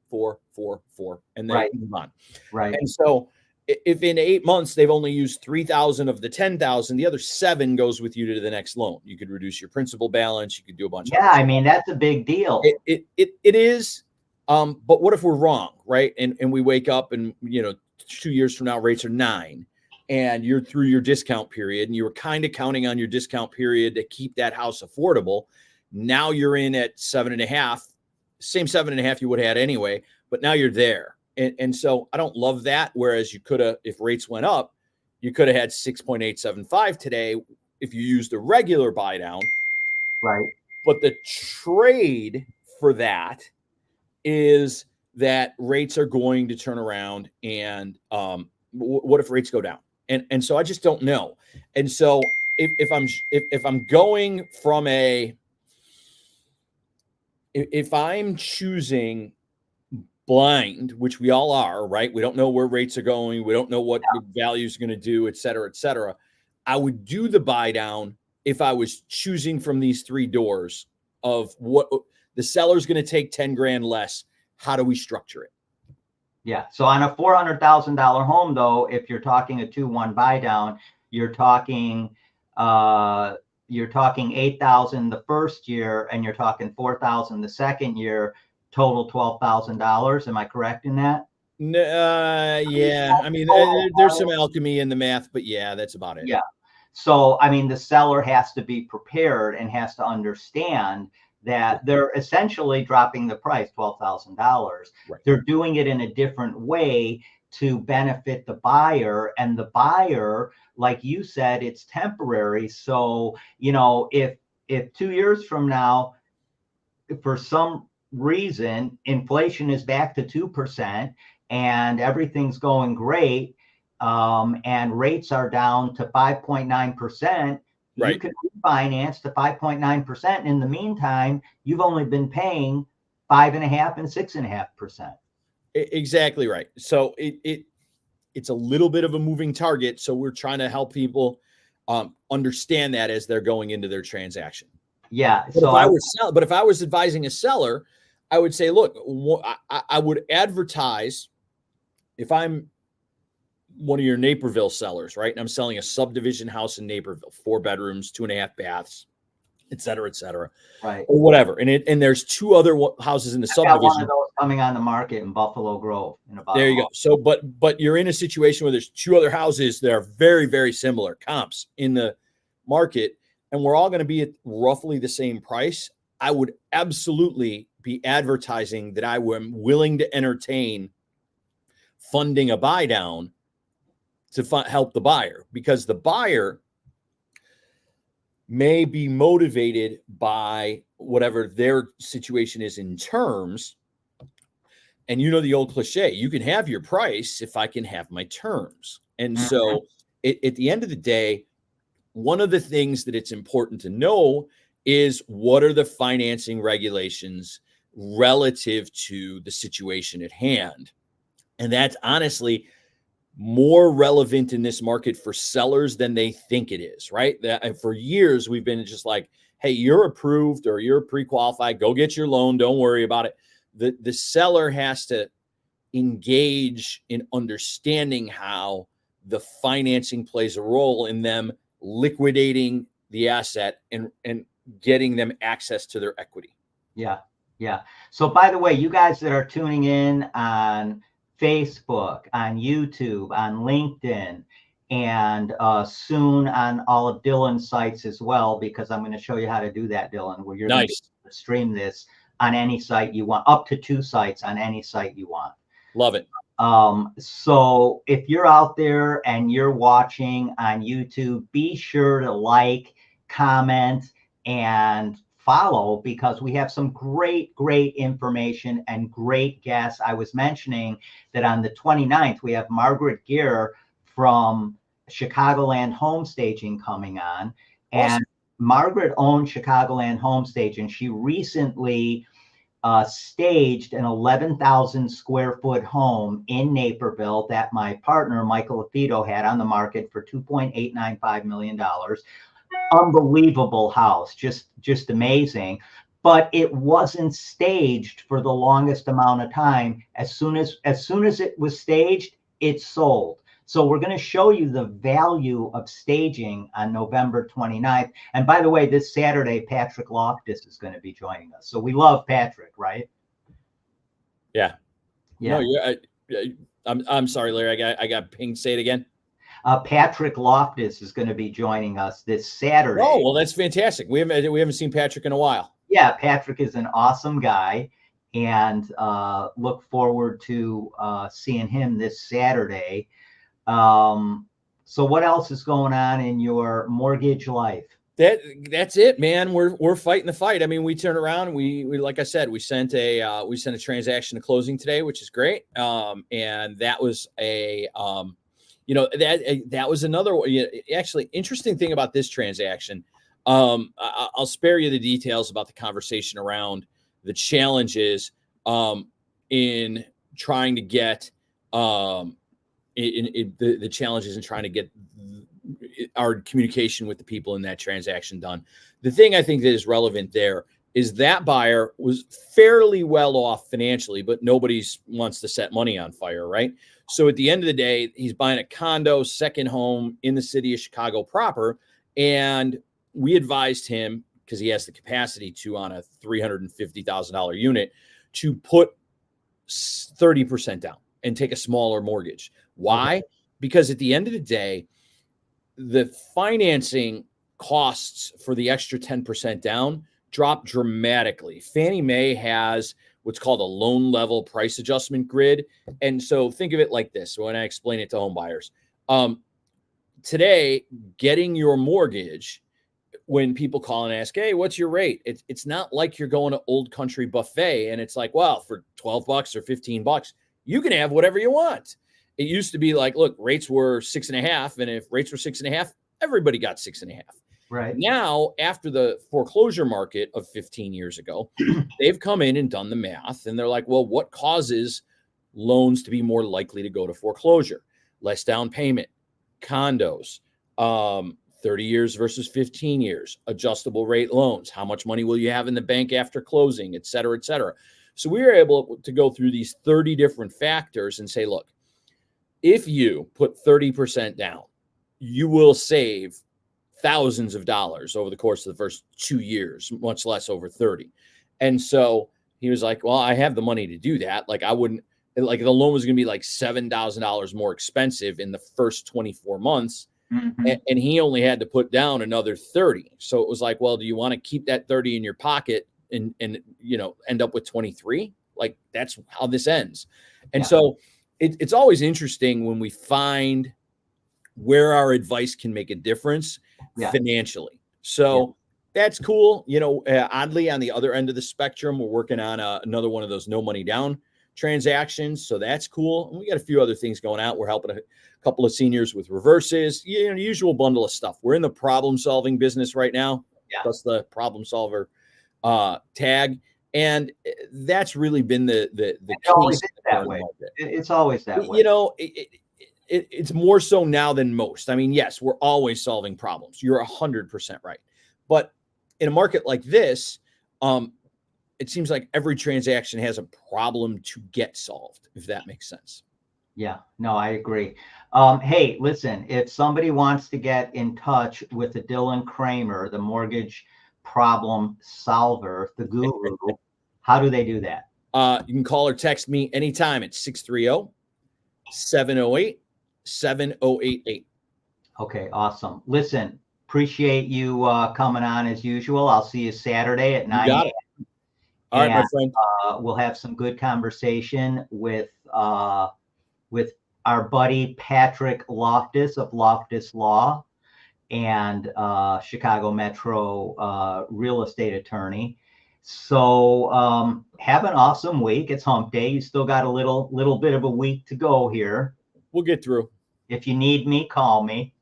and then move on. Right. And so if in 8 months they've only used 3,000 of the 10,000, the other 7 goes with you to the next loan. You could reduce your principal balance. You could do a bunch. Yeah, I mean that's a big deal. It is. But what if we're wrong, right? And we wake up and 2 years from now rates are 9, and you're through your discount period, and you were kind of counting on your discount period to keep that house affordable. Now you're in at 7.5, same 7.5 you would have had anyway, but now you're there. And so I don't love that. Whereas you could have, if rates went up, you could have had 6.875 today if you used a regular buy down. Right. But the trade for that is that rates are going to turn around, and what if rates go down? And so I just don't know. And so if I'm going from if I'm choosing blind, which we all are, right? We don't know where rates are going. We don't know what the value is going to do, et cetera, et cetera. I would do the buy down if I was choosing from these 3 doors of what the seller's going to take 10 grand less. How do we structure it? Yeah. So on a $400,000 home, though, if you're talking a 2-1 buy down, you're talking 8,000 the first year, and you're talking 4,000 the second year, total $12,000. Am I correct in that? Yeah. I mean, there's some alchemy in the math, but yeah, that's about it. Yeah. So, I mean, the seller has to be prepared and has to understand that they're essentially dropping the price, $12,000. Right. They're doing it in a different way to benefit the buyer, and the buyer, like you said, it's temporary. So, if 2 years from now, for some reason, inflation is back to 2% and everything's going great, and rates are down to 5.9%, right, you can refinance to 5.9%. In the meantime, you've only been paying 5.5% and 6.5%. Exactly right. So it's a little bit of a moving target. So we're trying to help people understand that as they're going into their transaction. Yeah. But if I was advising a seller, I would say, look, I would advertise, if I'm one of your Naperville sellers, right? And I'm selling a subdivision house in Naperville, 4 bedrooms, 2.5 baths, et cetera, right, or whatever. And there's 2 other houses in the subdivision. Got one of those coming on the market in Buffalo Grove. There you go. So, but you're in a situation where there's 2 other houses that are very, very similar comps in the market, and we're all going to be at roughly the same price. I would absolutely be advertising that I am willing to entertain funding a buy down to help the buyer, because the buyer may be motivated by whatever their situation is in terms. And you know the old cliche, you can have your price if I can have my terms. And so at the end of the day, one of the things that it's important to know is what are the financing regulations relative to the situation at hand. And that's honestly more relevant in this market for sellers than they think it is, right? And for years, we've been just like, hey, you're approved or you're pre-qualified, go get your loan, don't worry about it. The seller has to engage in understanding how the financing plays a role in them liquidating the asset and getting them access to their equity. Yeah. So by the way, you guys that are tuning in on Facebook, on YouTube, on LinkedIn, and soon on all of Dylan's sites as well, because I'm going to show you how to do that, Dylan, where you're going to stream this on any site you want, up to 2 sites on any site you want. Love it. So if you're out there and you're watching on YouTube, be sure to like, comment, and follow, because we have some great information and great guests. I was mentioning that on the 29th, we have Margaret Gear from Chicagoland Home Staging coming on. And awesome. Margaret owns Chicagoland Home Staging. She recently staged an 11,000 square foot home in Naperville that my partner, Michael Affito, had on the market for $2.895 million. Unbelievable house, just amazing. But it wasn't staged for the longest amount of time. As soon as it was staged, it sold. So we're going to show you the value of staging on November 29th. And by the way, this Saturday, Patrick Loftus is going to be joining us. So we love Patrick, right? Yeah. No, I'm sorry, Larry. I got pinged. Say it again. Patrick Loftus is going to be joining us this Saturday. Oh, well, that's fantastic. We haven't seen Patrick in a while. Yeah, Patrick is an awesome guy, and look forward to seeing him this Saturday. So what else is going on in your mortgage life? That's it, man. We're fighting the fight. I mean, we turned around. We like I said, we sent a transaction to closing today, which is great. And that was that was another actually interesting thing about this transaction. I'll spare you the details about the conversation around the challenges in trying to get the challenges in trying to get our communication with the people in that transaction done. The thing I think that is relevant there is that buyer was fairly well off financially, but nobody wants to set money on fire, right? So at the end of the day, he's buying a condo, second home in the city of Chicago proper. And we advised him, because he has the capacity to, on a $350,000 unit, to put 30% down and take a smaller mortgage. Why? Okay. Because at the end of the day, the financing costs for the extra 10% down drop dramatically. Fannie Mae has what's called a loan level price adjustment grid. And so think of it like this when I explain it to home buyers. Today, getting your mortgage, when people call and ask, hey, what's your rate? It's not like you're going to Old Country Buffet and it's like, well, for $12 or $15, you can have whatever you want. It used to be like, look, rates were 6.5. And if rates were 6.5, everybody got 6.5. Right. Now, after the foreclosure market of 15 years ago, they've come in and done the math. And they're like, well, what causes loans to be more likely to go to foreclosure? Less down payment, condos, 30 years versus 15 years, adjustable rate loans. How much money will you have in the bank after closing, et cetera, et cetera. So we were able to go through these 30 different factors and say, look, if you put 30% down, you will save thousands of dollars over the course of the first 2 years, much less over 30. And so he was like, well, I have the money to do that. Like I wouldn't, like the loan was going to be like $7,000 more expensive in the first 24 months. Mm-hmm. And he only had to put down another 30. So it was like, well, do you want to keep that 30 in your pocket and end up with 23? Like that's how this ends. And so it's always interesting when we find where our advice can make a difference financially. So that's cool. You know, oddly, on the other end of the spectrum, we're working on another one of those no money down transactions. So that's cool. And we got a few other things going out. We're helping a couple of seniors with reverses, you know, usual bundle of stuff. We're in the problem solving business right now. Yeah. That's the problem solver tag. And that's really been the It's always case that way. It's always that way. You know, it's more so now than most. I mean, yes, we're always solving problems. You're 100% right. But in a market like this, it seems like every transaction has a problem to get solved, if that makes sense. Yeah, no, I agree. Hey, listen, if somebody wants to get in touch with the Dylan Kramer, the mortgage problem solver, the guru, how do they do that? You can call or text me anytime at 630-708-7088. Okay, awesome. Listen, appreciate you coming on as usual. I'll see you Saturday at 9 a.m. All right, my friend. We'll have some good conversation with our buddy Patrick Loftus of Loftus Law and Chicago Metro real estate attorney. So have an awesome week. It's hump day. You still got a little bit of a week to go here. We'll get through. If you need me, call me.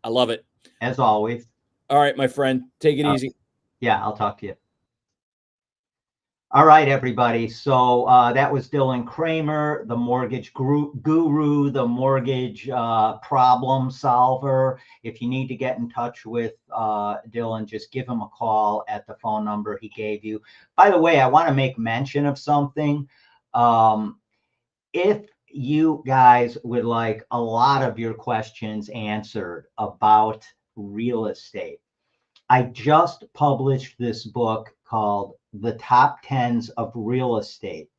I love it. As always. All right, my friend. Take it easy. Yeah, I'll talk to you. All right, everybody. So that was Dylan Kramer, the mortgage guru, the mortgage problem solver. If you need to get in touch with Dylan, just give him a call at the phone number he gave you. By the way, I want to make mention of something. If you guys would like a lot of your questions answered about real estate, I just published this book called The Top 10s of Real Estate,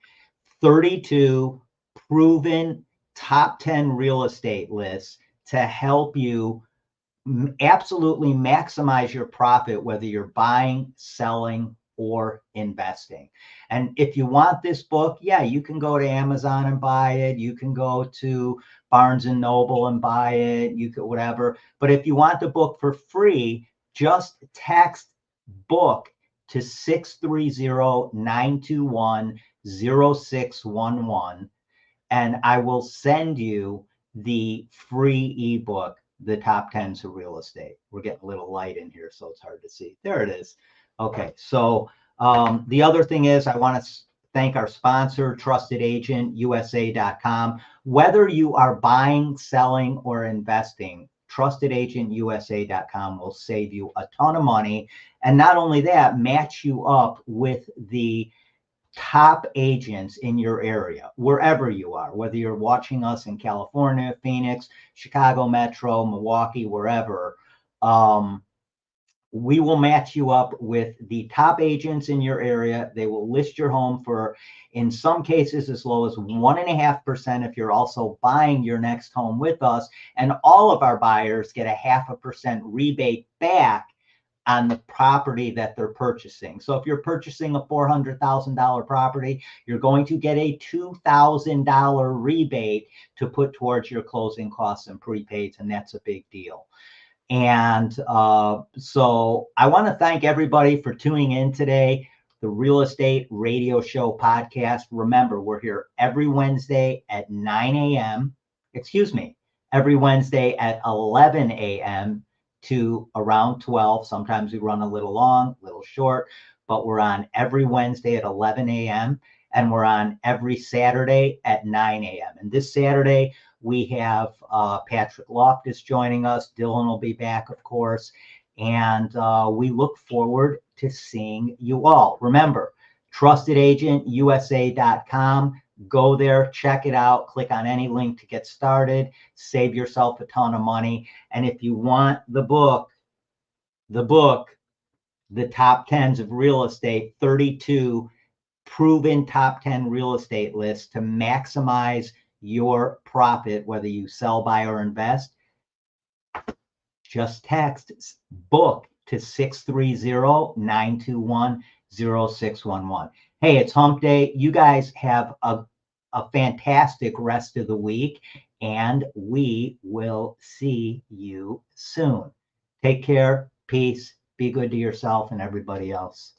32 proven top 10 real estate lists to help you absolutely maximize your profit, whether you're buying, selling, or investing. And if you want this book, yeah, you can go to Amazon and buy it. You can go to Barnes and Noble and buy it. You could whatever. But if you want the book for free, just text book to 630-921-0611, and I will send you the free ebook, The Top 10s of Real Estate. We're getting a little light in here, so it's hard to see. There it is. Okay, so the other thing is I want to thank our sponsor, TrustedAgentUSA.com. Whether you are buying, selling, or investing, TrustedAgentUSA.com will save you a ton of money. And not only that, match you up with the top agents in your area, wherever you are, whether you're watching us in California, Phoenix, Chicago Metro, Milwaukee, wherever. We will match you up with the top agents in your area. They will list your home for, in some cases, as low as 1.5% if you're also buying your next home with us. And all of our buyers get a 0.5% rebate back on the property that they're purchasing. So if you're purchasing a $400,000 property, you're going to get a $2,000 rebate to put towards your closing costs and prepaids, and that's a big deal. And so I want to thank everybody for tuning in today, the Real Estate Radio Show podcast. Remember, we're here every Wednesday at 9 a.m. Every Wednesday at 11 a.m. to around 12. Sometimes we run a little long, a little short, but we're on every Wednesday at 11 a.m. and we're on every Saturday at 9 a.m. And this Saturday, we have Patrick Loftus joining us. Dylan will be back, of course. And we look forward to seeing you all. Remember, TrustedAgentUSA.com. Go there, check it out, click on any link to get started, save yourself a ton of money. And if you want the book, The Top 10s of Real Estate, 32 proven top 10 real estate lists to maximize your profit, whether you sell, buy, or invest, just text book to 630-921-0611. Hey, it's hump day. You guys have a fantastic rest of the week, and we will see you soon. Take care. Peace. Be good to yourself and everybody else.